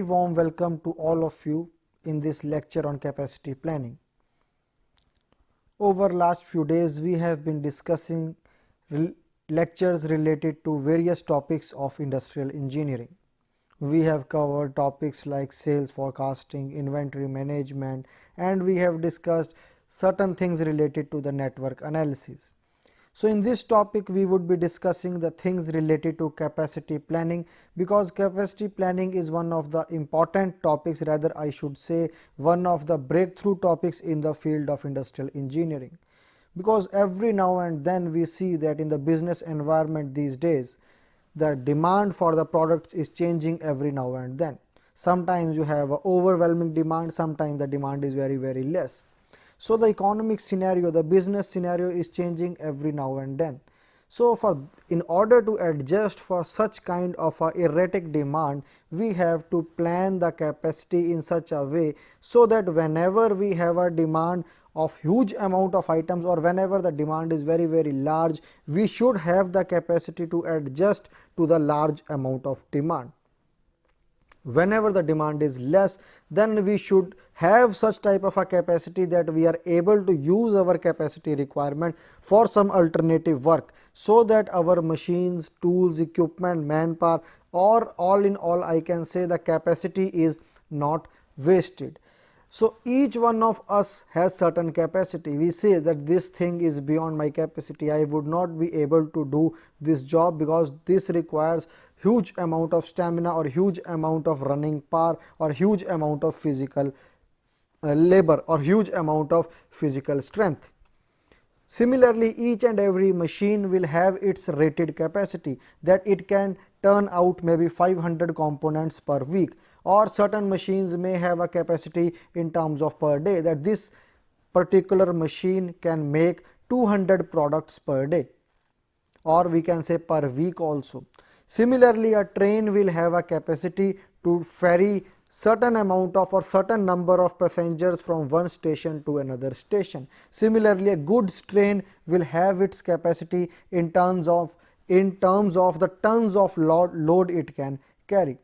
warm welcome to all of you in this lecture on capacity planning. Over last few days we have been discussing lectures related to various topics of industrial engineering. We have covered topics like sales forecasting, inventory management, and we have discussed certain things related to the network analysis. So, in this topic we would be discussing the things related to capacity planning, because capacity planning is one of the important topics, rather I should say one of the breakthrough topics in the field of industrial engineering. Because every now and then we see that in the business environment these days, the demand for the products is changing every now and then. Sometimes you have an overwhelming demand, sometimes the demand is very less. So, the economic scenario, the business scenario is changing every now and then. So, in order to adjust for such kind of a erratic demand, we have to plan the capacity in such a way so that whenever we have a demand of huge amount of items, or whenever the demand is very large, we should have the capacity to adjust to the large amount of demand. Whenever the demand is less, then we should have such type of a capacity that we are able to use our capacity requirement for some alternative work, so that our machines, tools, equipment, manpower, or all in all I can say the capacity is not wasted. So, each one of us has certain capacity. We say that this thing is beyond my capacity, I would not be able to do this job because this requires huge amount of stamina or huge amount of running power or huge amount of physical labor or huge amount of physical strength. Similarly, each and every machine will have its rated capacity, that it can turn out maybe 500 components per week, or certain machines may have a capacity in terms of per day, that this particular machine can make 200 products per day, or we can say per week also. Similarly, a train will have a capacity to ferry certain amount of or certain number of passengers from one station to another station. Similarly, a goods train will have its capacity in terms of the tons of load it can carry.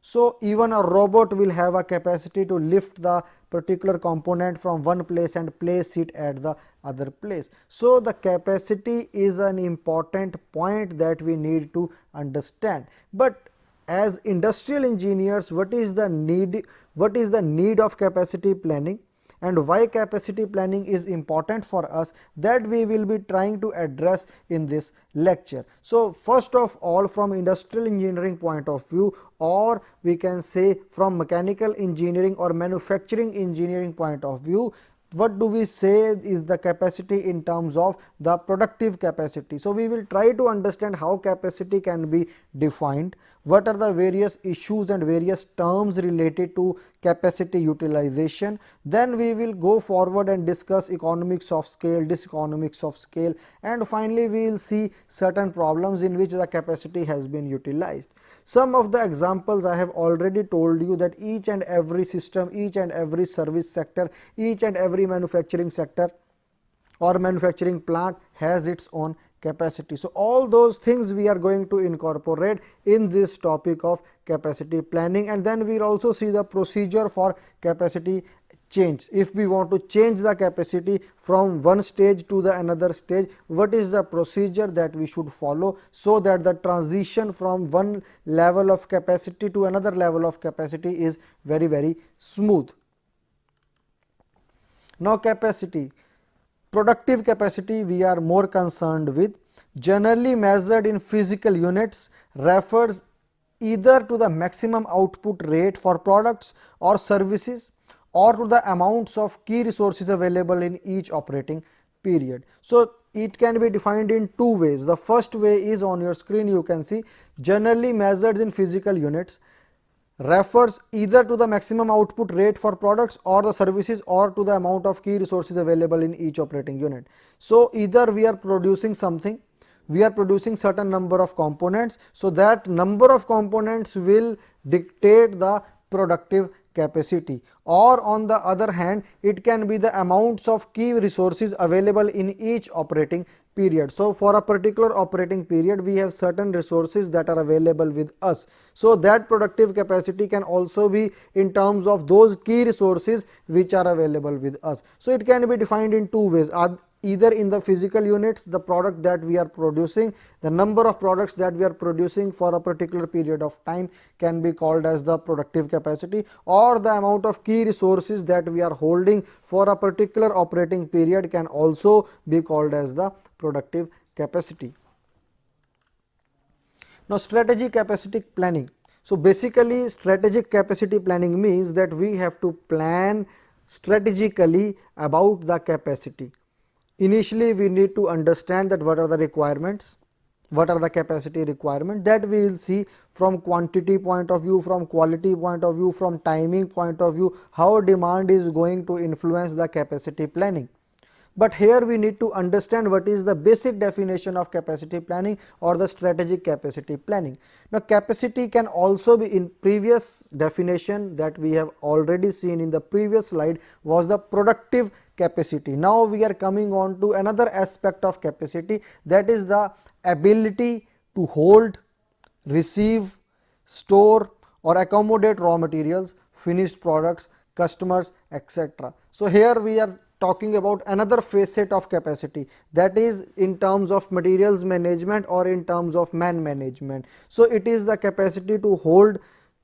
So, even a robot will have a capacity to lift the particular component from one place and place it at the other place. So, the capacity is an important point that we need to understand. But as industrial engineers, what is the need of capacity planning, and why capacity planning is important for us, that we will be trying to address in this lecture. So, first of all, from industrial engineering point of view, or we can say from mechanical engineering or manufacturing engineering point of view, what do we say is the capacity in terms of the productive capacity. So, we will try to understand how capacity can be defined, what are the various issues and various terms related to capacity utilization. Then we will go forward and discuss economics of scale, diseconomics of scale, and finally, we will see certain problems in which the capacity has been utilized. Some of the examples I have already told you, that each and every system, each and every service sector, each and every manufacturing sector or manufacturing plant has its own capacity. So, all those things we are going to incorporate in this topic of capacity planning, and then we will also see the procedure for capacity change. If we want to change the capacity from one stage to the another stage, what is the procedure that we should follow, so that the transition from one level of capacity to another level of capacity is very smooth. Now, capacity, productive capacity we are more concerned with, generally measured in physical units, refers either to the maximum output rate for products or services, or to the amounts of key resources available in each operating period. So, it can be defined in two ways. The first way is on your screen, you can see, generally measured in physical units, refers either to the maximum output rate for products or the services, or to the amount of key resources available in each operating unit. So, either we are producing something, we are producing certain number of components. So, that number of components will dictate the productive capacity, or on the other hand it can be the amounts of key resources available in each operating period. So, for a particular operating period we have certain resources that are available with us. So, that productive capacity can also be in terms of those key resources which are available with us. So, it can be defined in two ways, either in the physical units, the product that we are producing, the number of products that we are producing for a particular period of time can be called as the productive capacity, or the amount of key resources that we are holding for a particular operating period can also be called as the productive capacity. Now, strategic capacity planning. So, basically strategic capacity planning means that we have to plan strategically about the capacity. Initially we need to understand that what are the requirements, what are the capacity requirements, that we will see from quantity point of view, from quality point of view, from timing point of view, how demand is going to influence the capacity planning. But here we need to understand what is the basic definition of capacity planning or the strategic capacity planning. Now, capacity can also be, in previous definition that we have already seen in the previous slide, was the productive capacity. Now, we are coming on to another aspect of capacity, that is the ability to hold, receive, store or accommodate raw materials, finished products, customers, etc. So, here we are talking about another facet of capacity, that is in terms of materials management or in terms of man management. So, it is the capacity to hold,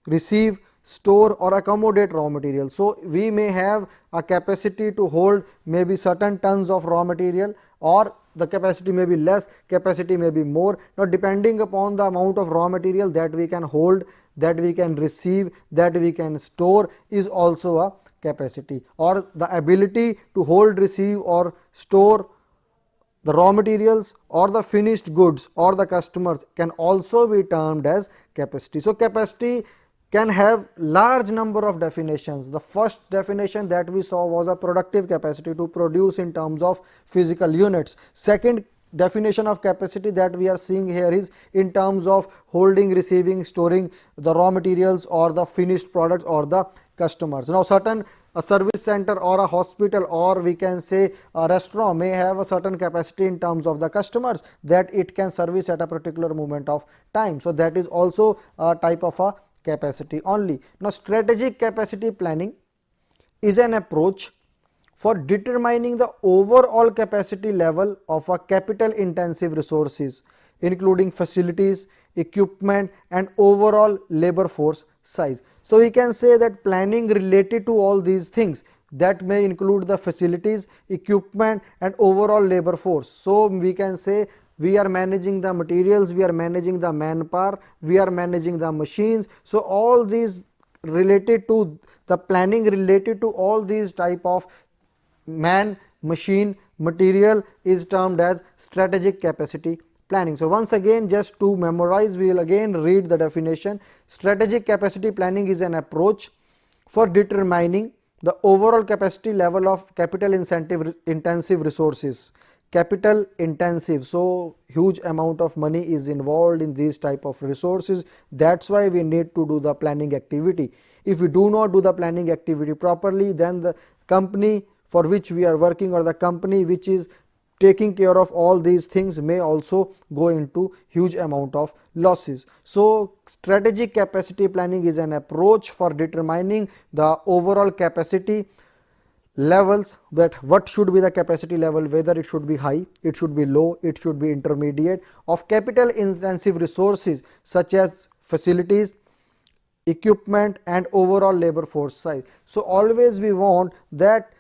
receive, store or accommodate raw materials. So, we may have a capacity to hold maybe certain tons of raw material, or the capacity may be less, capacity may be more. Now, depending upon the amount of raw material that we can hold, that we can receive, that we can store is also a capacity, or the ability to hold, receive or store the raw materials or the finished goods or the customers can also be termed as capacity. So, capacity can have large number of definitions. The first definition that we saw was a productive capacity, to produce in terms of physical units. Second definition of capacity that we are seeing here is in terms of holding, receiving, storing the raw materials or the finished products or the customers. Now, a service center or a hospital, or we can say a restaurant, may have a certain capacity in terms of the customers that it can service at a particular moment of time. So, that is also a type of a capacity only. Now, strategic capacity planning is an approach for determining the overall capacity level of a capital intensive resources, including facilities, equipment and overall labor force size. So, we can say that planning related to all these things, that may include the facilities, equipment and overall labor force. So, we can say we are managing the materials, we are managing the manpower, we are managing the machines. So, all these related to the planning related to all these type of man, machine, material is termed as strategic capacity planning. So, once again, just to memorize, we will again read the definition. Strategic capacity planning is an approach for determining the overall capacity level of capital intensive resources. Capital intensive, so huge amount of money is involved in these type of resources. That is why we need to do the planning activity. If we do not do the planning activity properly, then the company for which we are working or the company which is taking care of all these things may also go into huge amount of losses. So, strategic capacity planning is an approach for determining the overall capacity levels, that what should be the capacity level, whether it should be high, it should be low, it should be intermediate, of capital intensive resources such as facilities, equipment and overall labor force size. So, always we want that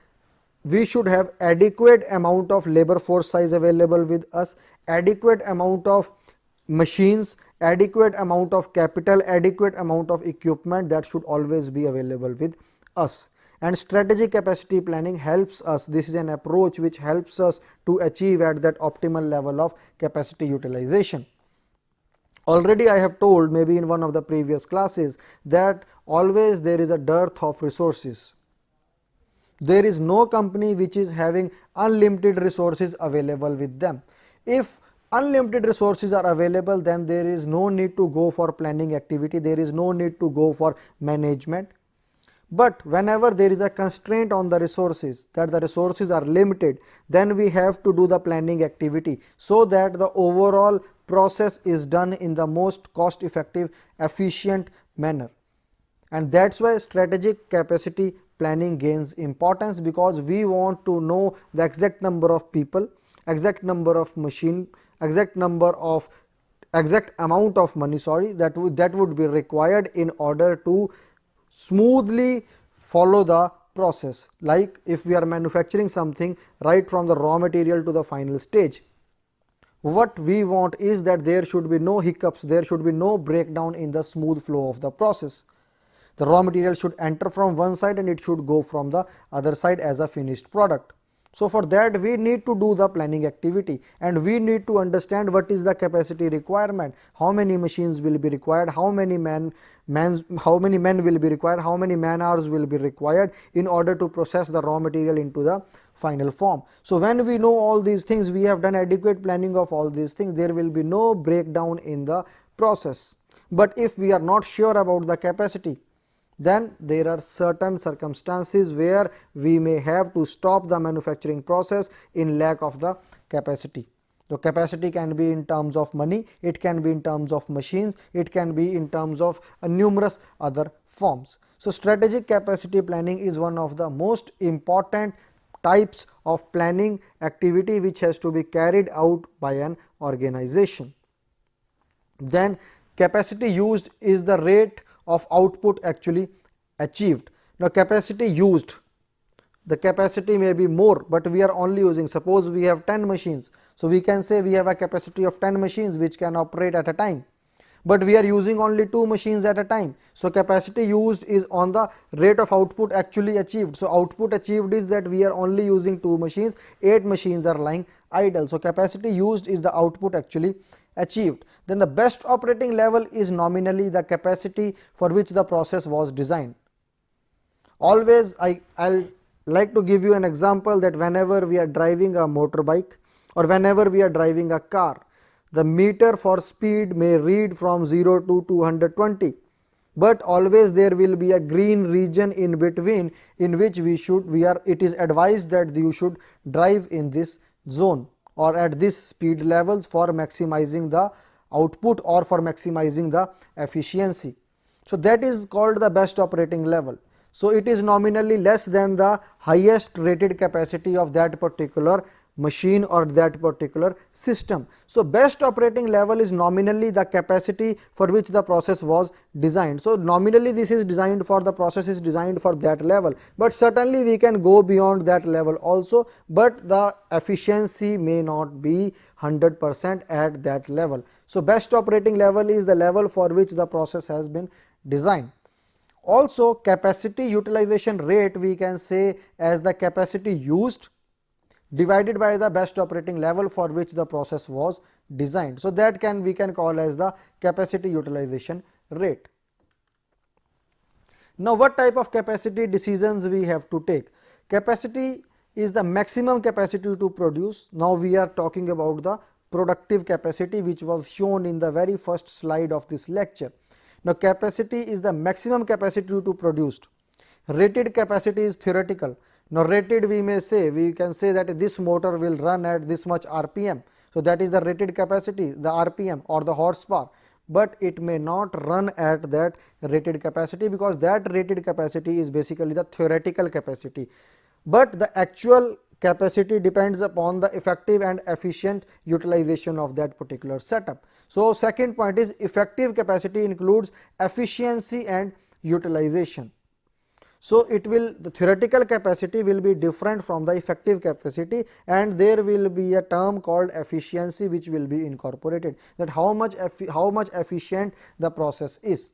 we should have adequate amount of labor force size available with us, adequate amount of machines, adequate amount of capital, adequate amount of equipment, that should always be available with us. And strategic capacity planning helps us, this is an approach which helps us to achieve at that optimal level of capacity utilization. Already I have told maybe in one of the previous classes that always there is a dearth of resources. There is no company which is having unlimited resources available with them. If unlimited resources are available, then there is no need to go for planning activity, there is no need to go for management. But whenever there is a constraint on the resources, that the resources are limited, then we have to do the planning activity, so that the overall process is done in the most cost effective, efficient manner. And that is why strategic capacity planning gains importance, because we want to know the exact number of people, exact number of machine, exact number of exact amount of money, sorry, that would be required in order to smoothly follow the process. Like if we are manufacturing something right from the raw material to the final stage, what we want is that there should be no hiccups, there should be no breakdown in the smooth flow of the process. The raw material should enter from one side and it should go from the other side as a finished product. So, for that we need to do the planning activity, and we need to understand what is the capacity requirement, how many machines will be required, how many men will be required, how many man hours will be required in order to process the raw material into the final form. So, when we know all these things, we have done adequate planning of all these things, there will be no breakdown in the process. But if we are not sure about the capacity, then there are certain circumstances where we may have to stop the manufacturing process in lack of the capacity. The capacity can be in terms of money, it can be in terms of machines, it can be in terms of numerous other forms. So, strategic capacity planning is one of the most important types of planning activity which has to be carried out by an organization. Then capacity used is the rate of output actually achieved. Now, capacity used, the capacity may be more, but we are only using, suppose we have 10 machines. So, we can say we have a capacity of 10 machines which can operate at a time, but we are using only 2 machines at a time. So, capacity used is on the rate of output actually achieved. So, output achieved is that we are only using 2 machines, 8 machines are lying idle. So, capacity used is the output actually achieved. Then the best operating level is nominally the capacity for which the process was designed. Always I'll like to give you an example that whenever we are driving a motorbike or whenever we are driving a car, the meter for speed may read from 0 to 220, but always there will be a green region in between, in which it is advised that you should drive in this zone or at this speed levels for maximizing the output or for maximizing the efficiency. So, that is called the best operating level. So, it is nominally less than the highest rated capacity of that particular machine or that particular system. So, best operating level is nominally the capacity for which the process was designed. So, nominally this is designed for, the process is designed for that level, but certainly we can go beyond that level also, but the efficiency may not be 100% at that level. So, best operating level is the level for which the process has been designed. Also, capacity utilization rate we can say as the capacity used divided by the best operating level for which the process was designed. So, that we can call as the capacity utilization rate. Now, what type of capacity decisions we have to take? Capacity is the maximum capacity to produce. Now, we are talking about the productive capacity which was shown in the very first slide of this lecture. Now, capacity is the maximum capacity to produce. Rated capacity is theoretical. Now, rated we can say that this motor will run at this much RPM. So, that is the rated capacity, the RPM or the horsepower, but it may not run at that rated capacity, because that rated capacity is basically the theoretical capacity, but the actual capacity depends upon the effective and efficient utilization of that particular setup. So, second point is effective capacity includes efficiency and utilization. So, the theoretical capacity will be different from the effective capacity, and there will be a term called efficiency which will be incorporated, that how much efficient the process is.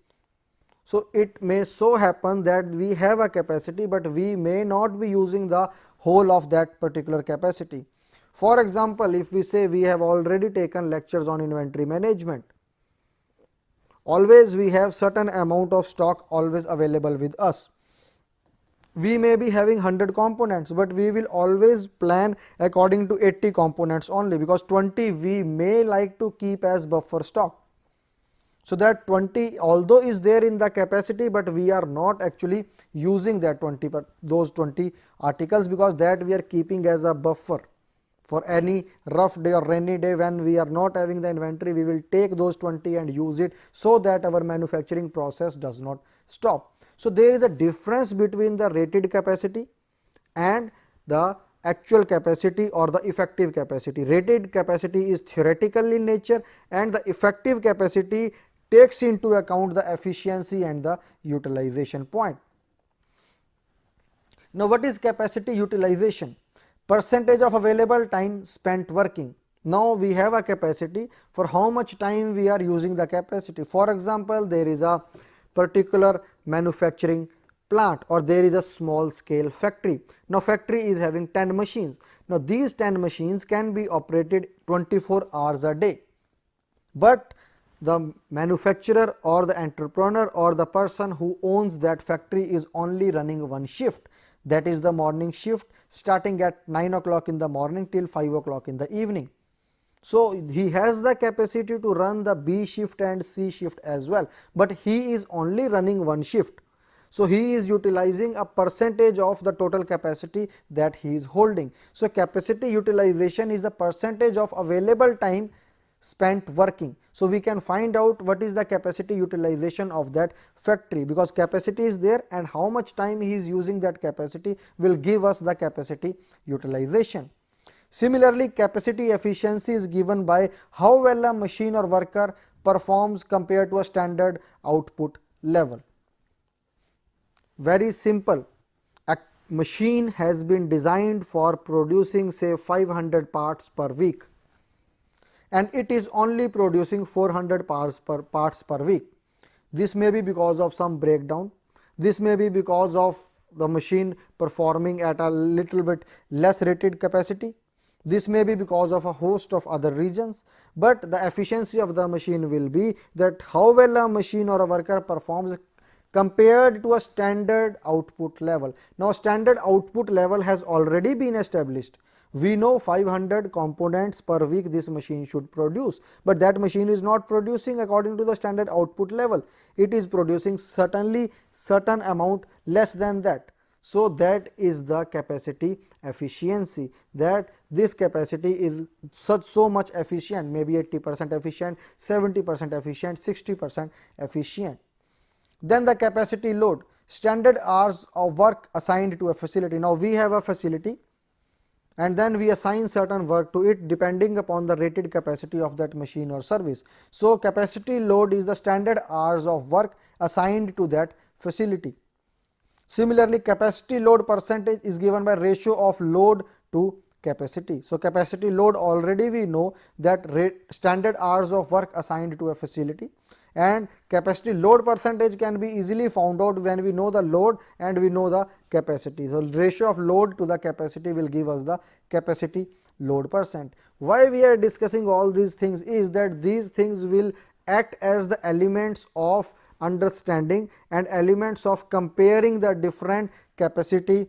So, it may so happen that we have a capacity, but we may not be using the whole of that particular capacity. For example, if we say we have already taken lectures on inventory management, always we have certain amount of stock always available with us. We may be having 100 components, but we will always plan according to 80 components only, because 20 we may like to keep as buffer stock. So that 20 although is there in the capacity, but we are not actually using that 20, but those 20 articles, because that we are keeping as a buffer for any rough day or rainy day. When we are not having the inventory, we will take those 20 and use it, so that our manufacturing process does not stop. So there is a difference between the rated capacity and the actual capacity or the effective capacity. Rated capacity is theoretical in nature, and the effective capacity takes into account the efficiency and the utilization point. Now, what is capacity utilization? Percentage of available time spent working. Now, we have a capacity for how much time we are using the capacity. For example, there is a particular manufacturing plant, or there is a small scale factory. Now, factory is having 10 machines. Now, these 10 machines can be operated 24 hours a day, but the manufacturer or the entrepreneur or the person who owns that factory is only running one shift, that is the morning shift, starting at 9 o'clock in the morning till 5 o'clock in the evening. So, he has the capacity to run the B shift and C shift as well, but he is only running one shift. So, he is utilizing a percentage of the total capacity that he is holding. So, capacity utilization is the percentage of available time spent working. So, we can find out what is the capacity utilization of that factory, because capacity is there and how much time he is using that capacity will give us the capacity utilization. Similarly, capacity efficiency is given by how well a machine or worker performs compared to a standard output level. Very simple. A machine has been designed for producing say 500 parts per week, and it is only producing 400 parts per week. This may be because of some breakdown, this may be because of the machine performing at a little bit less rated capacity, this may be because of a host of other reasons, but the efficiency of the machine will be that how well a machine or a worker performs compared to a standard output level. Now, standard output level has already been established. We know 500 components per week this machine should produce, but that machine is not producing according to the standard output level. It is producing certainly certain amount less than that. So, that is the capacity efficiency, that this capacity is so much efficient, maybe 80% efficient, 70% efficient, 60% efficient. Then the capacity load, standard hours of work assigned to a facility. Now, we have a facility and then we assign certain work to it depending upon the rated capacity of that machine or service. So, capacity load is the standard hours of work assigned to that facility. Similarly, capacity load percentage is given by ratio of load to capacity. So, capacity load already we know that standard hours of work assigned to a facility, and capacity load percentage can be easily found out when we know the load and we know the capacity. So, ratio of load to the capacity will give us the capacity load percent. Why we are discussing all these things is that these things will act as the elements of understanding and elements of comparing the different capacity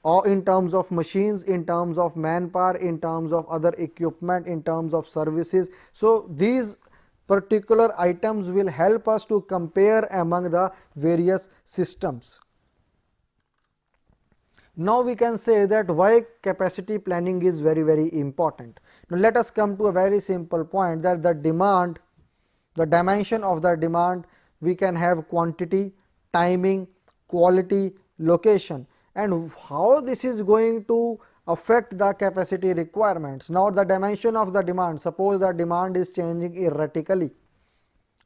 or in terms of machines, in terms of manpower, in terms of other equipment, in terms of services. So, these particular items will help us to compare among the various systems. Now, we can say that why capacity planning is very important. Now, let us come to a very simple point, that the demand, the dimension of the demand, we can have quantity, timing, quality, location, and how this is going to affect the capacity requirements. Now, the dimension of the demand, suppose the demand is changing erratically.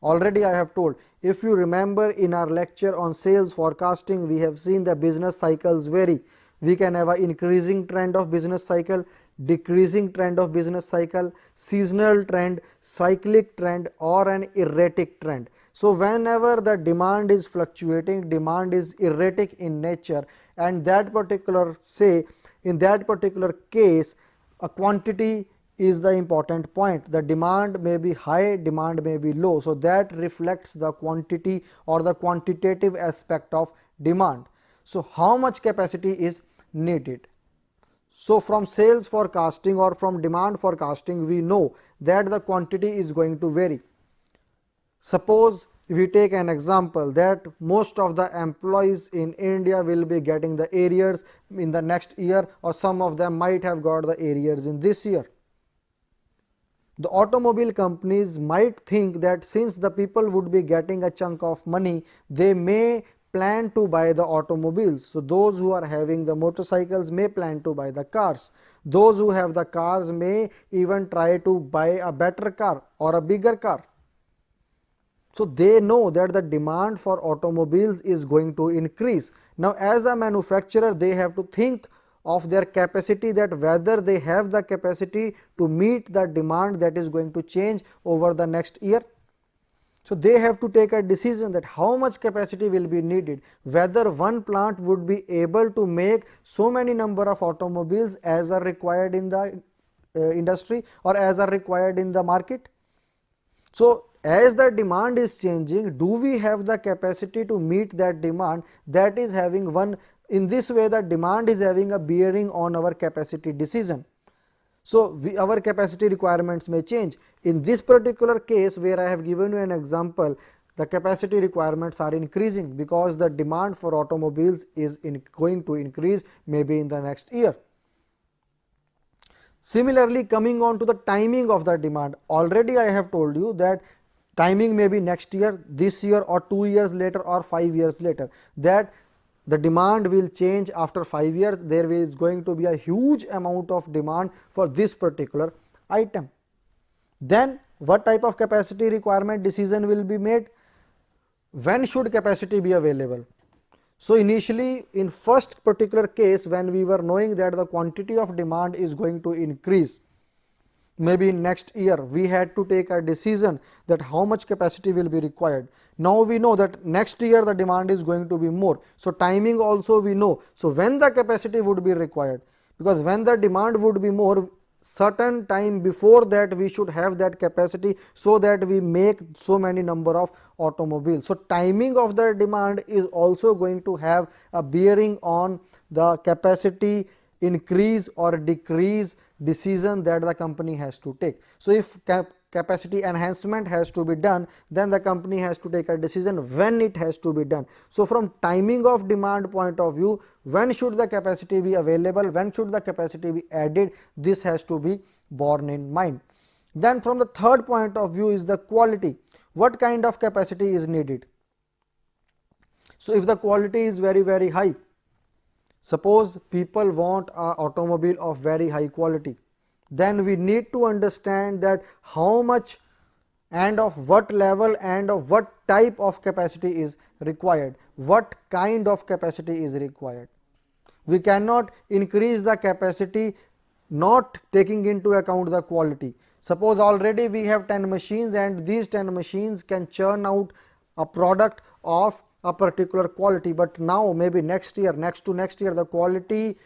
Already I have told, if you remember in our lecture on sales forecasting, we have seen the business cycles vary. We can have an increasing trend of business cycle, decreasing trend of business cycle, seasonal trend, cyclic trend, or an erratic trend. So, whenever the demand is fluctuating, demand is erratic in nature, and that particular say in that particular case a quantity is the important point. The demand may be high, demand may be low. So, that reflects the quantity or the quantitative aspect of demand. So, how much capacity is needed? So, from sales forecasting or from demand forecasting, we know that the quantity is going to vary. Suppose we take an example that most of the employees in India will be getting the arrears in the next year, or some of them might have got the arrears in this year. The automobile companies might think that since the people would be getting a chunk of money, they may plan to buy the automobiles. So, those who are having the motorcycles may plan to buy the cars. Those who have the cars may even try to buy a better car or a bigger car. So, they know that the demand for automobiles is going to increase. Now, as a manufacturer, they have to think of their capacity, that whether they have the capacity to meet the demand that is going to change over the next year. So, they have to take a decision that how much capacity will be needed, whether one plant would be able to make so many number of automobiles as are required in the industry or as are required in the market. So, as the demand is changing, do we have the capacity to meet that demand? That is having one, in this way the demand is having a bearing on our capacity decision. So, our capacity requirements may change. In this particular case where I have given you an example, the capacity requirements are increasing because the demand for automobiles is going to increase maybe in the next year. Similarly, coming on to the timing of the demand, already I have told you that timing may be next year, this year, or 2 years later, or 5 years later, that the demand will change after 5 years. There is going to be a huge amount of demand for this particular item. Then what type of capacity requirement decision will be made? When should capacity be available? So, initially in first particular case, when we were knowing that the quantity of demand is going to increase, maybe in next year, we had to take a decision that how much capacity will be required. Now, we know that next year the demand is going to be more. So, timing also we know. So, when the capacity would be required, because when the demand would be more, certain time before that we should have that capacity, so that we make so many number of automobiles. So, timing of the demand is also going to have a bearing on the capacity increase or decrease decision that the company has to take. So, if capacity enhancement has to be done, then the company has to take a decision when it has to be done. So, from timing of demand point of view, when should the capacity be available, when should the capacity be added, this has to be borne in mind. Then from the third point of view is the quality. What kind of capacity is needed? So, if the quality is very high, suppose people want an automobile of very high quality, then we need to understand that how much and of what level and of what type of capacity is required, what kind of capacity is required. We cannot increase the capacity not taking into account the quality. Suppose already we have 10 machines and these 10 machines can churn out a product of a particular quality, but now maybe next year, next to next year, the quality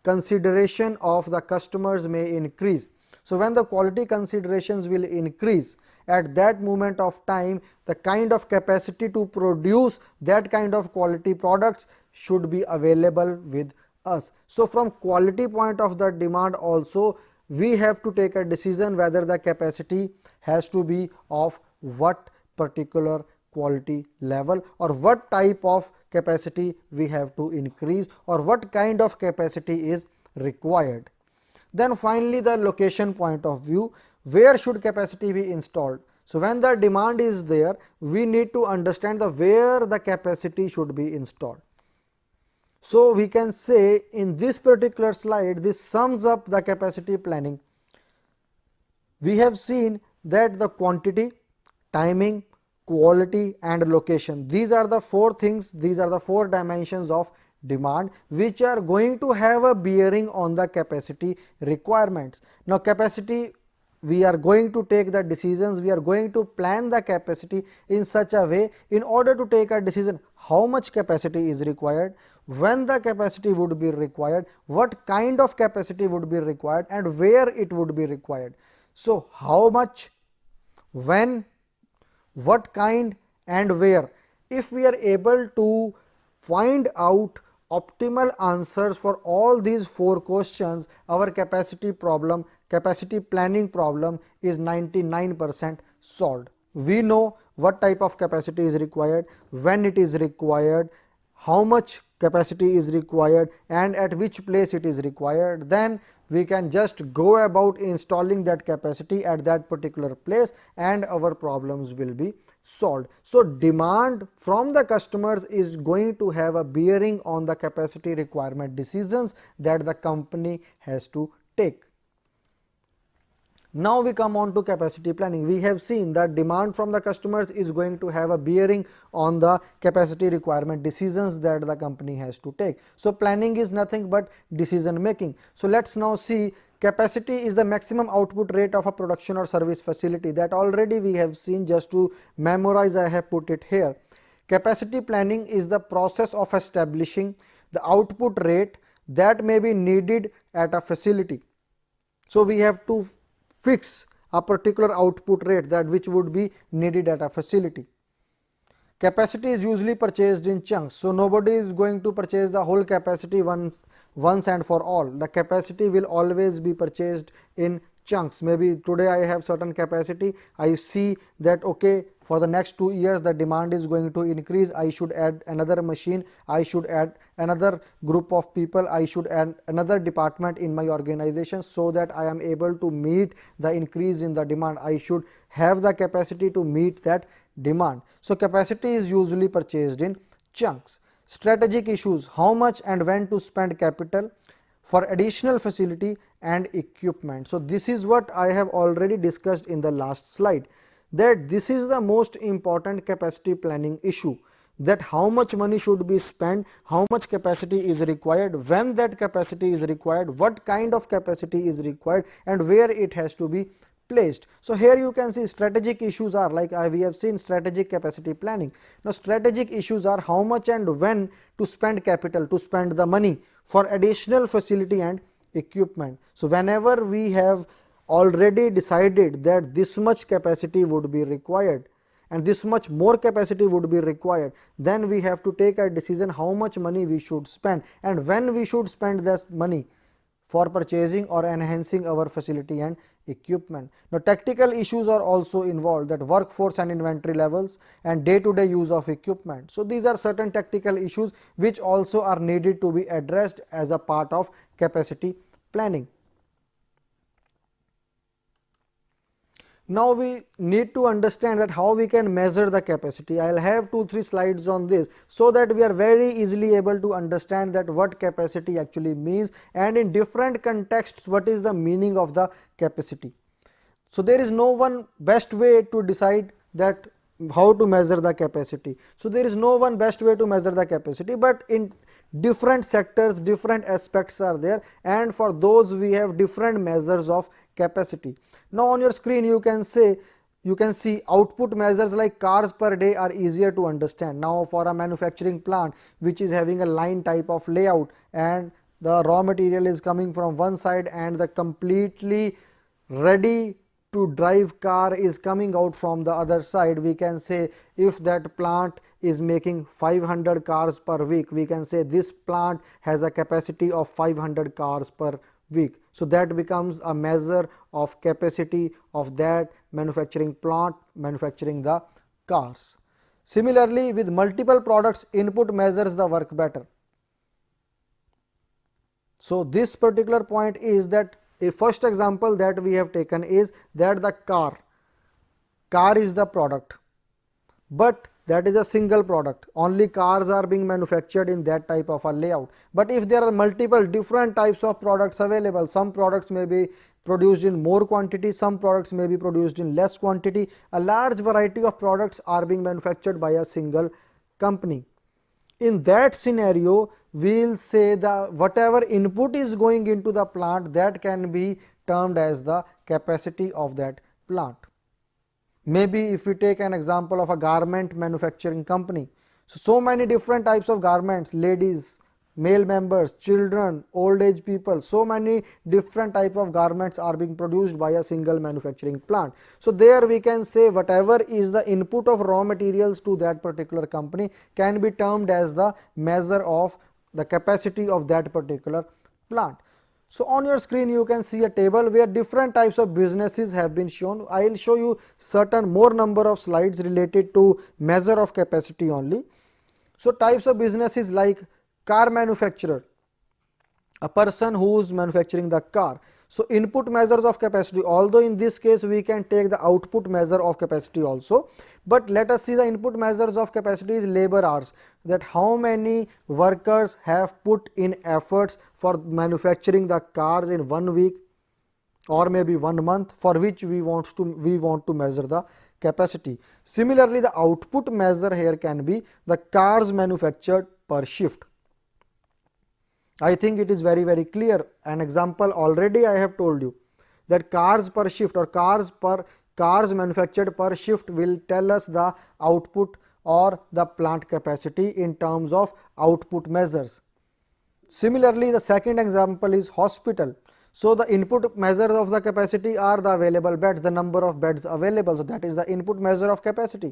consideration of the customers may increase. So, when the quality considerations will increase, at that moment of time the kind of capacity to produce that kind of quality products should be available with us. So, from quality point of the demand also we have to take a decision whether the capacity has to be of what particular quality level or what type of capacity we have to increase or what kind of capacity is required. Then finally, the location point of view, where should capacity be installed. So, when the demand is there, we need to understand the where the capacity should be installed. So, we can say in this particular slide, this sums up the capacity planning. We have seen that the quantity, timing, quality and location, these are the four things, these are the four dimensions of demand which are going to have a bearing on the capacity requirements. Now, capacity, we are going to take the decisions, we are going to plan the capacity in such a way in order to take a decision how much capacity is required, when the capacity would be required, what kind of capacity would be required and where it would be required. So, how much, when, what kind and where. If we are able to find out optimal answers for all these four questions, our capacity problem, capacity planning problem is 99% solved. we know what type of capacity is required, when it is required, how much capacity is required and at which place it is required, then we can just go about installing that capacity at that particular place and our problems will be solved. So, demand from the customers is going to have a bearing on the capacity requirement decisions that the company has to take. Now, we come on to capacity planning. We have seen that demand from the customers is going to have a bearing on the capacity requirement decisions that the company has to take. So, planning is nothing but decision making. So, let us now see capacity is the maximum output rate of a production or service facility, that already we have seen. Just to memorize, I have put it here. Capacity planning is the process of establishing the output rate that may be needed at a facility. So, we have to fix a particular output rate that which would be needed at a facility. Capacity is usually purchased in chunks. So, nobody is going to purchase the whole capacity once and for all. The capacity will always be purchased in chunks. Maybe today I have certain capacity, I see that okay, for the next 2 years the demand is going to increase, I should add another machine, I should add another group of people, I should add another department in my organization, so that I am able to meet the increase in the demand. I should have the capacity to meet that demand. So, capacity is usually purchased in chunks. Strategic issues: how much and when to spend capital for additional facility and equipment. So, this is what I have already discussed in the last slide, that this is the most important capacity planning issue, that how much money should be spent, how much capacity is required, when that capacity is required, what kind of capacity is required and where it has to be placed. So, here you can see strategic issues are like we have seen strategic capacity planning. Now, strategic issues are how much and when to spend capital, to spend the money for additional facility and equipment. So, whenever we have already decided that this much capacity would be required and this much more capacity would be required, then we have to take a decision how much money we should spend and when we should spend this money for purchasing or enhancing our facility and equipment. Now, tactical issues are also involved, that workforce and inventory levels and day-to-day use of equipment. So, these are certain tactical issues which also are needed to be addressed as a part of capacity planning. Now, we need to understand that how we can measure the capacity. I will have 2-3 slides on this, so that we are very easily able to understand that what capacity actually means and in different contexts what is the meaning of the capacity. So, there is no one best way to decide that how to measure the capacity. So, there is no one best way to measure the capacity, but in different sectors different aspects are there, and for those we have different measures of capacity. Now, on your screen you can see output measures like cars per day are easier to understand. Now, for a manufacturing plant which is having a line type of layout and the raw material is coming from one side and the completely ready to drive car is coming out from the other side, we can say if that plant is making 500 cars per week, we can say this plant has a capacity of 500 cars per week. So, that becomes a measure of capacity of that manufacturing plant manufacturing the cars. Similarly, with multiple products, input measures the work better. So, this particular point is that a first example that we have taken is that the car is the product, but that is a single product, only cars are being manufactured in that type of a layout. But if there are multiple different types of products available, some products may be produced in more quantity, some products may be produced in less quantity, a large variety of products are being manufactured by a single company. In that scenario, we will say the whatever input is going into the plant, that can be termed as the capacity of that plant. Maybe if we take an example of a garment manufacturing company, so many different types of garments, ladies, male members, children, old age people, so many different type of garments are being produced by a single manufacturing plant. So, there we can say whatever is the input of raw materials to that particular company can be termed as the measure of the capacity of that particular plant. So on your screen you can see a table where different types of businesses have been shown. I will show you certain more number of slides related to measure of capacity only. So types of businesses like car manufacturer, a person who is manufacturing the car. So input measures of capacity, although in this case we can take the output measure of capacity also, but let us see the input measures of capacity is labor hours, that how many workers have put in efforts for manufacturing the cars in 1 week or maybe 1 month, for which we want to measure the capacity. Similarly, the output measure here can be the cars manufactured per shift. I think it is very clear. An example already I have told you that cars per shift or cars manufactured per shift will tell us the output or the plant capacity in terms of output measures. Similarly, the second example is hospital. So the input measure of the capacity are the available beds, the number of beds available. So that is the input measure of capacity.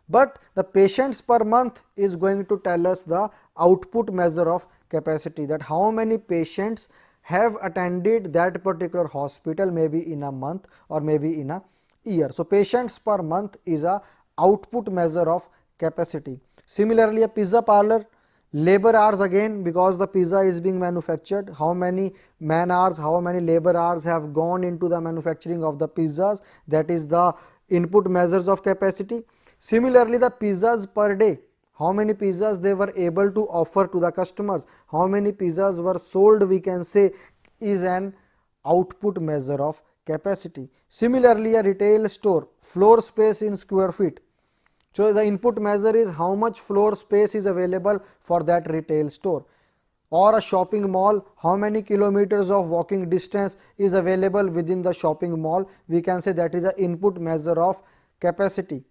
But the patients per month is going to tell us the output measure of capacity, that how many patients have attended that particular hospital maybe in a month or maybe in a year. So patients per month is a output measure of capacity. Similarly, a pizza parlor, labor hours again, because the pizza is being manufactured, how many man hours, how many labor hours have gone into the manufacturing of the pizzas, that is the input measures of capacity. Similarly, the pizzas per day, how many pizzas they were able to offer to the customers, how many pizzas were sold, we can say is an output measure of capacity. Similarly, a retail store, floor space in square feet. So the input measure is how much floor space is available for that retail store. Or a shopping mall, how many kilometers of walking distance is available within the shopping mall, we can say that is an input measure of capacity.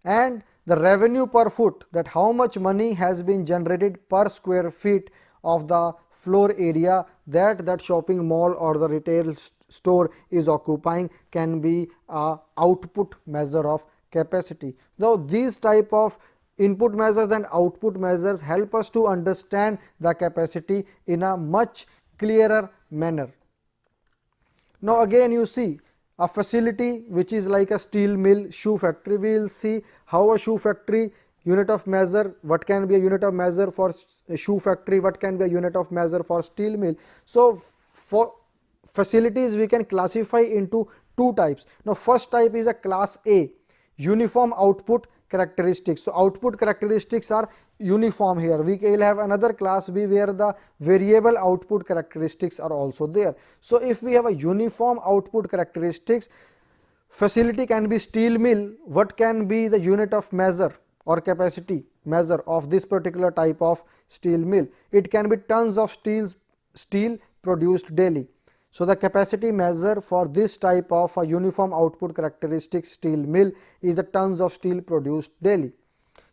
And the revenue per foot, that how much money has been generated per square feet of the floor area that shopping mall or the retail store is occupying, can be a output measure of capacity. Now these type of input measures and output measures help us to understand the capacity in a much clearer manner. Now again you see a facility which is like a steel mill, shoe factory. We will see how a shoe factory unit of measure, what can be a unit of measure for a shoe factory, what can be a unit of measure for steel mill. So for facilities we can classify into two types. Now first type is a class A, uniform output characteristics. So output characteristics are uniform here. We will have another class B where the variable output characteristics are also there. So if we have a uniform output characteristics, facility can be steel mill. What can be the unit of measure or capacity measure of this particular type of steel mill? It can be tons of steel produced daily. So the capacity measure for this type of a uniform output characteristic steel mill is the tons of steel produced daily.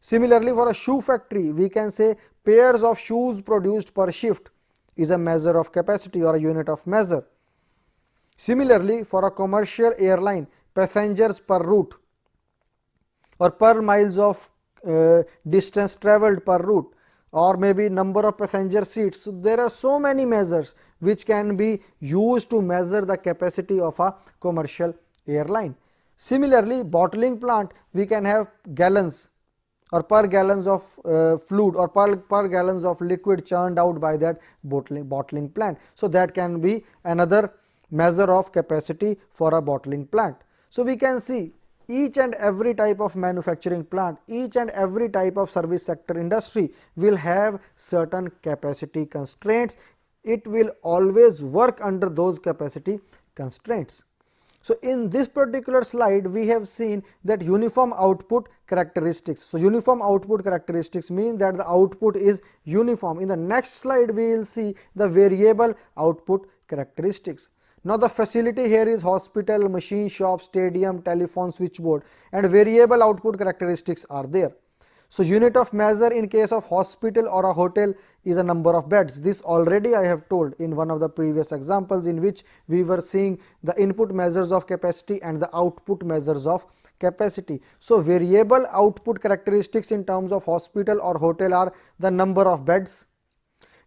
Similarly, for a shoe factory, we can say pairs of shoes produced per shift is a measure of capacity or a unit of measure. Similarly, for a commercial airline, passengers per route or per miles of distance travelled per route, or maybe number of passenger seats. So there are so many measures which can be used to measure the capacity of a commercial airline. Similarly, bottling plant, we can have gallons or per gallons of fluid or per gallons of liquid churned out by that bottling plant. So that can be another measure of capacity for a bottling plant. So we can see each and every type of manufacturing plant, each and every type of service sector industry will have certain capacity constraints. It will always work under those capacity constraints. So in this particular slide we have seen that uniform output characteristics. So uniform output characteristics mean that the output is uniform. In the next slide we will see the variable output characteristics. Now the facility here is hospital, machine shop, stadium, telephone, switchboard, and variable output characteristics are there. So unit of measure in case of hospital or a hotel is a number of beds. This already I have told in one of the previous examples in which we were seeing the input measures of capacity and the output measures of capacity. So variable output characteristics in terms of hospital or hotel are the number of beds,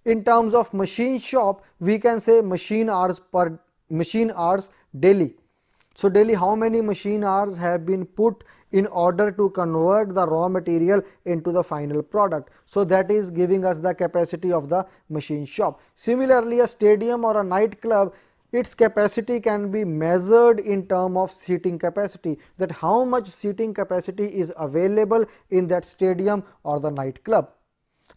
In terms of machine shop, we can say machine hours daily. So daily how many machine hours have been put in order to convert the raw material into the final product. So that is giving us the capacity of the machine shop. Similarly, a stadium or a nightclub, its capacity can be measured in terms of seating capacity, that how much seating capacity is available in that stadium or the nightclub.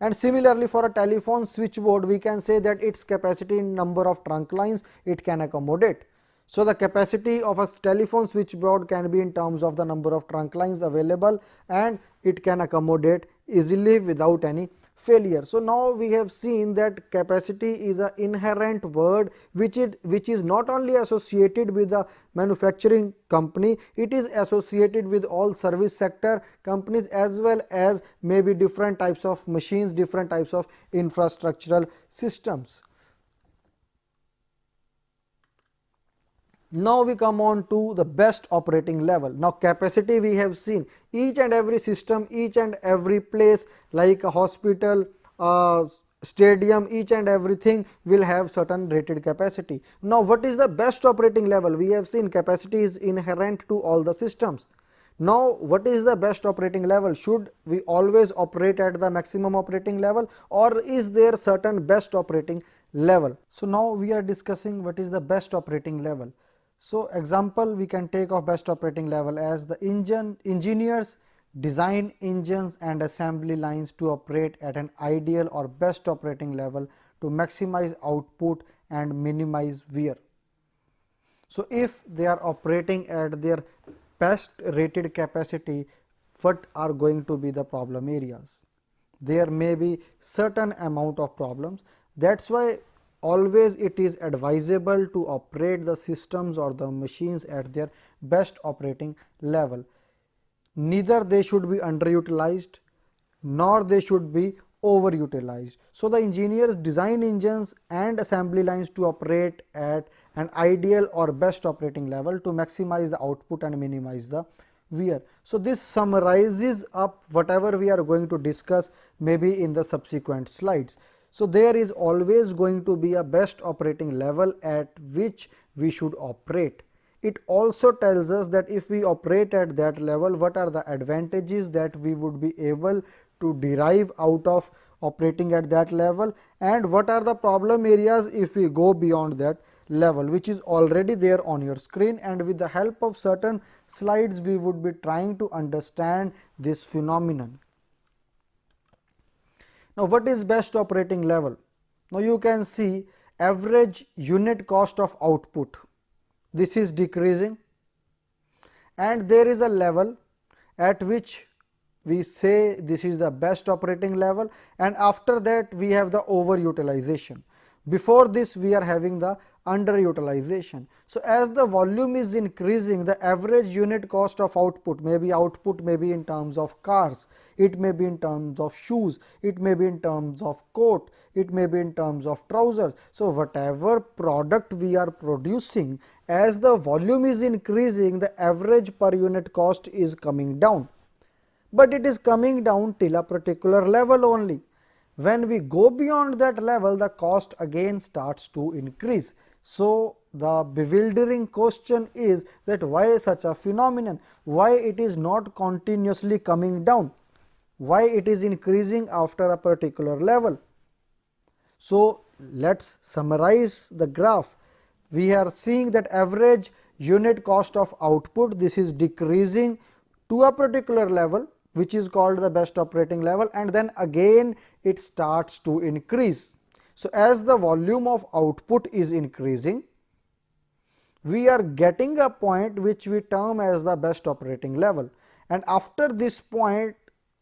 And similarly, for a telephone switchboard, we can say that its capacity in number of trunk lines it can accommodate. So the capacity of a telephone switchboard can be in terms of the number of trunk lines available, and it can accommodate easily without any failure. So now we have seen that capacity is an inherent word which is not only associated with the manufacturing company, it is associated with all service sector companies as well as maybe different types of machines, different types of infrastructural systems. Now we come on to the best operating level. Now capacity we have seen, each and every system, each and every place like a hospital, stadium, each and everything will have certain rated capacity. Now what is the best operating level? We have seen capacity is inherent to all the systems. Now what is the best operating level? Should we always operate at the maximum operating level, or is there certain best operating level? So now we are discussing what is the best operating level. So example we can take of best operating level as the engineers design engines and assembly lines to operate at an ideal or best operating level to maximize output and minimize wear. So if they are operating at their best rated capacity, what are going to be the problem areas? There may be certain amount of problems. That's why always it is advisable to operate the systems or the machines at their best operating level. Neither they should be underutilized nor they should be overutilized. So the engineers design engines and assembly lines to operate at an ideal or best operating level to maximize the output and minimize the wear. So this summarizes up whatever we are going to discuss maybe in the subsequent slides. So there is always going to be a best operating level at which we should operate. It also tells us that if we operate at that level, what are the advantages that we would be able to derive out of operating at that level, and what are the problem areas if we go beyond that level, which is already there on your screen, and with the help of certain slides we would be trying to understand this phenomenon. Now what is best operating level? Now you can see average unit cost of output, this is decreasing, and there is a level at which we say this is the best operating level, and after that we have the overutilization. Before this we are having the underutilization. So as the volume is increasing, the average unit cost of output may be in terms of cars, it may be in terms of shoes, it may be in terms of coat, it may be in terms of trousers. So whatever product we are producing, as the volume is increasing, the average per unit cost is coming down, but it is coming down till a particular level only. When we go beyond that level, the cost again starts to increase. So the bewildering question is that why such a phenomenon? Why it is not continuously coming down? Why it is increasing after a particular level? So let's summarize the graph. We are seeing that average unit cost of output, this is decreasing to a particular level, which is called the best operating level, and then again it starts to increase. So as the volume of output is increasing, we are getting a point which we term as the best operating level, and after this point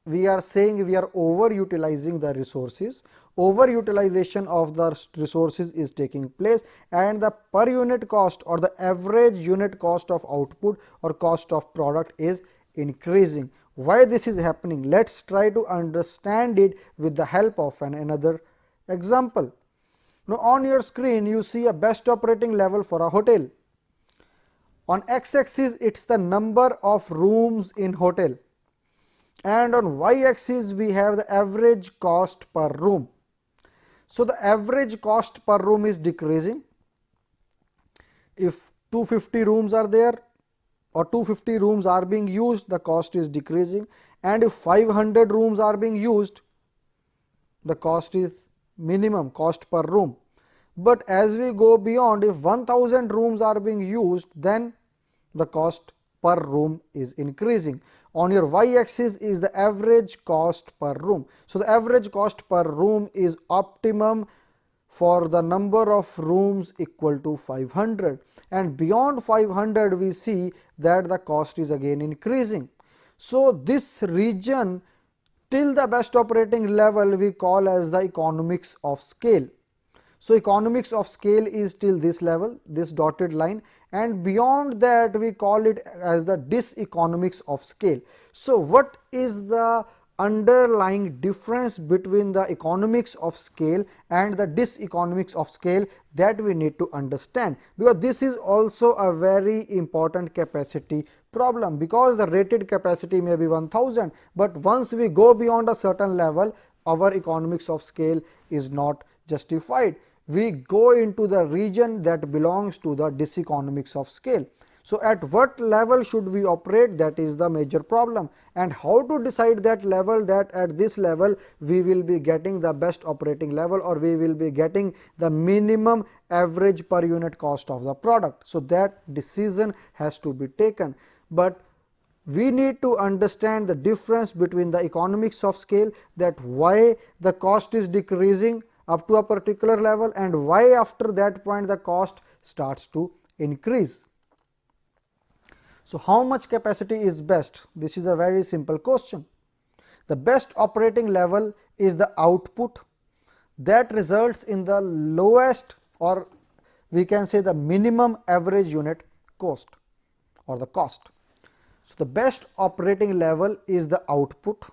we are saying we are overutilizing the resources. Overutilization of the resources is taking place, and the per unit cost or the average unit cost of output or cost of product is increasing. Why this is happening? Let's try to understand it with the help of another example. Now on your screen you see a best operating level for a hotel. On x-axis it's the number of rooms in hotel, and on y-axis we have the average cost per room. So the average cost per room is decreasing. If 250 rooms are there or 250 rooms are being used, the cost is decreasing, and if 500 rooms are being used, the cost is minimum cost per room. But as we go beyond, if 1000 rooms are being used, then the cost per room is increasing. On your y axis is the average cost per room. So the average cost per room is optimum for the number of rooms equal to 500, and beyond 500 we see that the cost is again increasing. So this region till the best operating level we call as the economics of scale. So economics of scale is till this level, this dotted line, and beyond that we call it as the diseconomics of scale. So what is the underlying difference between the economics of scale and the diseconomics of scale, that we need to understand, because this is also a very important capacity problem, because the rated capacity may be 1000, but once we go beyond a certain level, our economics of scale is not justified. We go into the region that belongs to the diseconomics of scale. So at what level should we operate, that is the major problem, and how to decide that level, that at this level we will be getting the best operating level, or we will be getting the minimum average per unit cost of the product. So that decision has to be taken, but we need to understand the difference between the economics of scale, that why the cost is decreasing up to a particular level and why after that point the cost starts to increase. So how much capacity is best? This is a very simple question. The best operating level is the output that results in the lowest, or we can say the minimum average unit cost or the cost. So the best operating level is the output.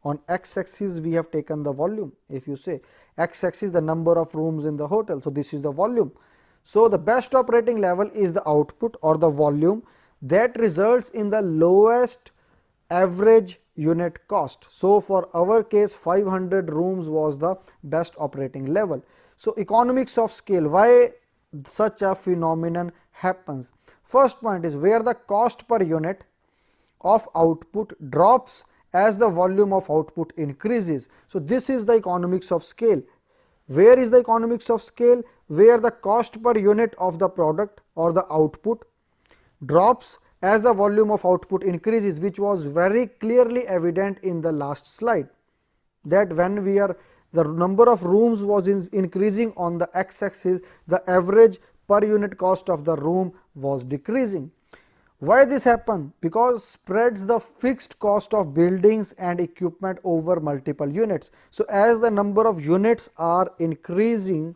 On x axis we have taken the volume. If you say x axis the number of rooms in the hotel, so this is the volume. So the best operating level is the output or the volume that results in the lowest average unit cost. So for our case 500 rooms was the best operating level. So economics of scale, why such a phenomenon happens? First point is where the cost per unit of output drops as the volume of output increases. So this is the economics of scale. Where is the economics of scale? Where the cost per unit of the product or the output drops as the volume of output increases, which was very clearly evident in the last slide, that when we are the number of rooms was increasing on the x axis, the average per unit cost of the room was decreasing. Why this happen? Because spreads the fixed cost of buildings and equipment over multiple units. So as the number of units are increasing,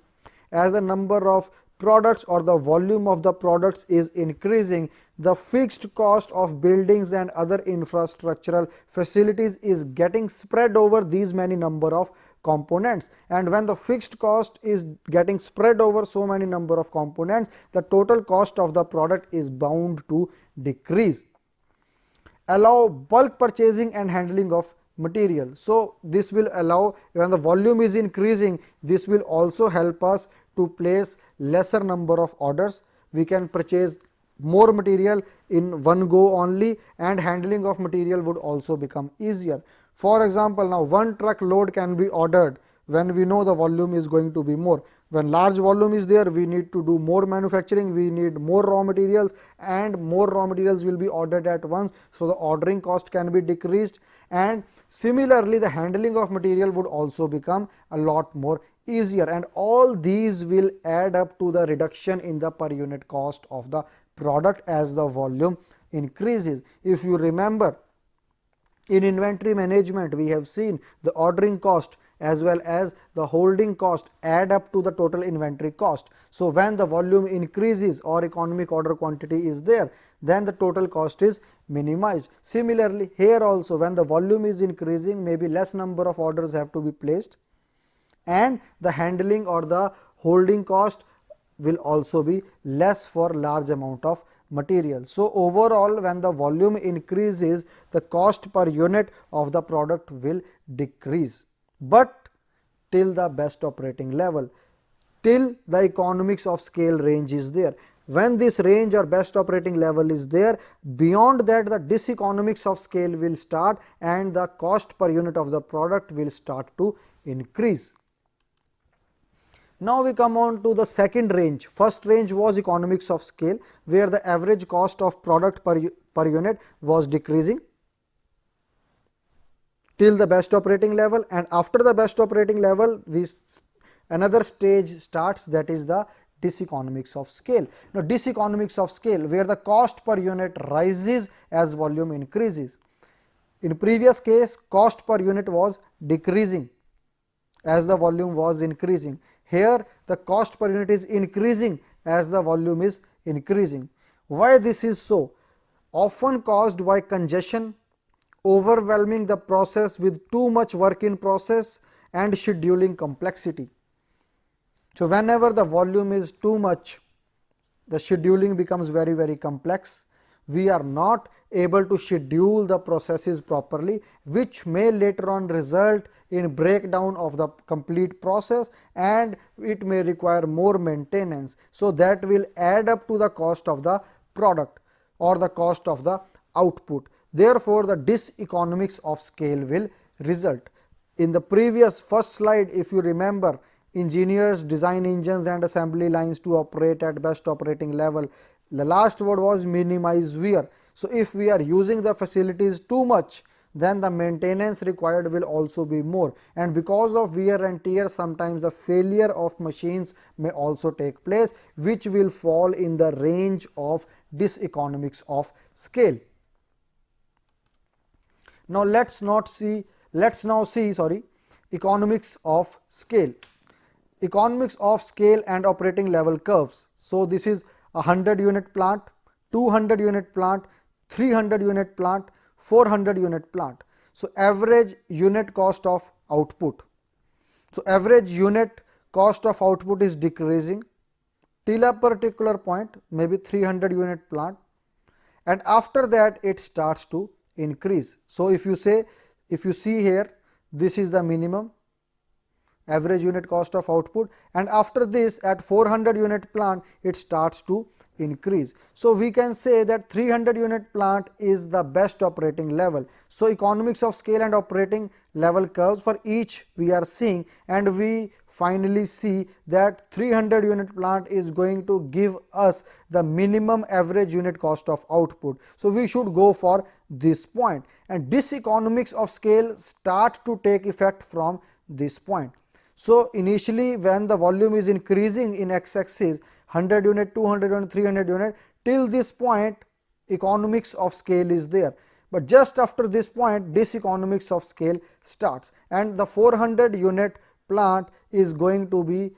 as the number of products or the volume of the products is increasing, the fixed cost of buildings and other infrastructural facilities is getting spread over these many number of components, and when the fixed cost is getting spread over so many number of components, the total cost of the product is bound to decrease. Allow bulk purchasing and handling of material. So this will allow, when the volume is increasing, this will also help us to place lesser number of orders. We can purchase more material in one go only, and handling of material would also become easier. For example, now one truck load can be ordered when we know the volume is going to be more. When large volume is there, we need to do more manufacturing, we need more raw materials, and more raw materials will be ordered at once. So the ordering cost can be decreased, and similarly the handling of material would also become a lot more easier, and all these will add up to the reduction in the per unit cost of the product as the volume increases. If you remember, in inventory management we have seen the ordering cost as well as the holding cost add up to the total inventory cost. So when the volume increases or economic order quantity is there, then the total cost is minimized. Similarly here also, when the volume is increasing, maybe less number of orders have to be placed, and the handling or the holding cost will also be less for large amount of material. So overall, when the volume increases, the cost per unit of the product will decrease. But till the best operating level, till the economics of scale range is there. When this range or best operating level is there, beyond that the diseconomics of scale will start and the cost per unit of the product will start to increase. Now we come on to the second range. First range was economics of scale, where the average cost of product per unit was decreasing till the best operating level, and after the best operating level another stage starts, that is the diseconomics of scale. Now diseconomics of scale, where the cost per unit rises as volume increases. In previous case, cost per unit was decreasing as the volume was increasing. Here the cost per unit is increasing as the volume is increasing. Why this is so? Often caused by congestion, overwhelming the process with too much work in process, and scheduling complexity. So whenever the volume is too much, the scheduling becomes very complex. We are not able to schedule the processes properly, which may later on result in breakdown of the complete process, and it may require more maintenance. So that will add up to the cost of the product or the cost of the output. Therefore the diseconomics of scale will result. In the previous first slide, if you remember, engineers design engines and assembly lines to operate at best operating level. The last word was minimize wear. So if we are using the facilities too much, then the maintenance required will also be more, and because of wear and tear, sometimes the failure of machines may also take place, which will fall in the range of diseconomics of scale. Now let's now see economics of scale. Economics of scale and operating level curves. So this is a 100 unit plant, 200 unit plant, 300 unit plant, 400 unit plant. So average unit cost of output. So average unit cost of output is decreasing till a particular point, maybe 300 unit plant, and after that it starts to increase. So if you see here, this is the minimum average unit cost of output, and after this at 400 unit plant it starts to increase. So we can say that 300 unit plant is the best operating level. So economics of scale and operating level curves for each we are seeing, and we finally see that 300 unit plant is going to give us the minimum average unit cost of output. So we should go for this point, and diseconomics of scale start to take effect from this point. So initially when the volume is increasing in x-axis, 100 unit, 200 unit, 300 unit, till this point economics of scale is there, but just after this point diseconomics of scale starts, and the 400 unit plant is going to be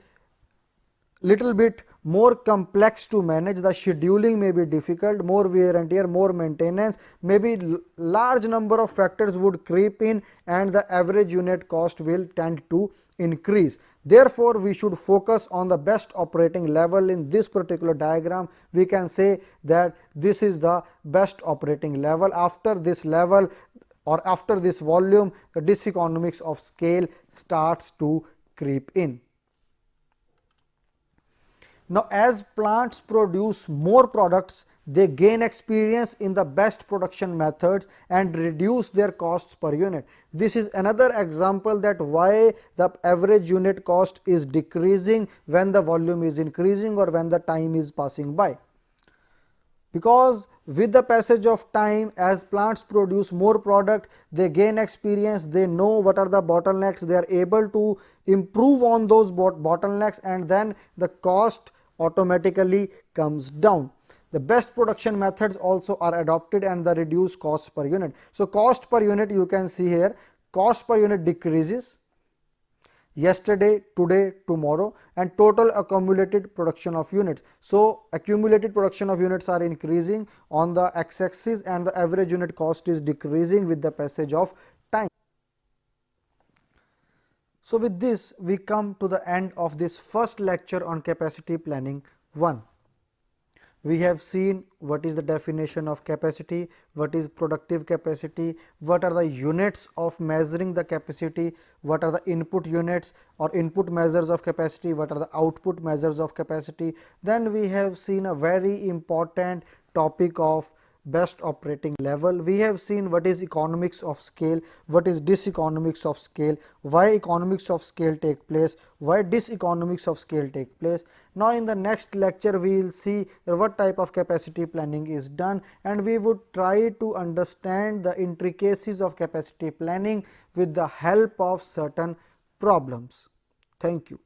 little bit more complex to manage. The scheduling may be difficult, more wear and tear, more maintenance, maybe large number of factors would creep in, and the average unit cost will tend to increase. Therefore we should focus on the best operating level. In this particular diagram we can say that this is the best operating level. After this level or after this volume, the diseconomics of scale starts to creep in. Now as plants produce more products, they gain experience in the best production methods and reduce their costs per unit. This is another example that why the average unit cost is decreasing when the volume is increasing or when the time is passing by. Because with the passage of time, as plants produce more product, they gain experience, they know what are the bottlenecks, they are able to improve on those bottlenecks, and then the cost automatically comes down. The best production methods also are adopted and the reduced cost per unit. So cost per unit, you can see here, cost per unit decreases yesterday, today, tomorrow, and total accumulated production of units. So accumulated production of units are increasing on the x-axis, and the average unit cost is decreasing with the passage of time. So with this we come to the end of this first lecture on capacity planning 1. We have seen what is the definition of capacity, what is productive capacity, what are the units of measuring the capacity, what are the input units or input measures of capacity, what are the output measures of capacity. Then we have seen a very important topic of best operating level. We have seen what is economics of scale, what is diseconomics of scale, why economics of scale take place, why diseconomics of scale take place. Now, in the next lecture we will see what type of capacity planning is done, and we would try to understand the intricacies of capacity planning with the help of certain problems. Thank you.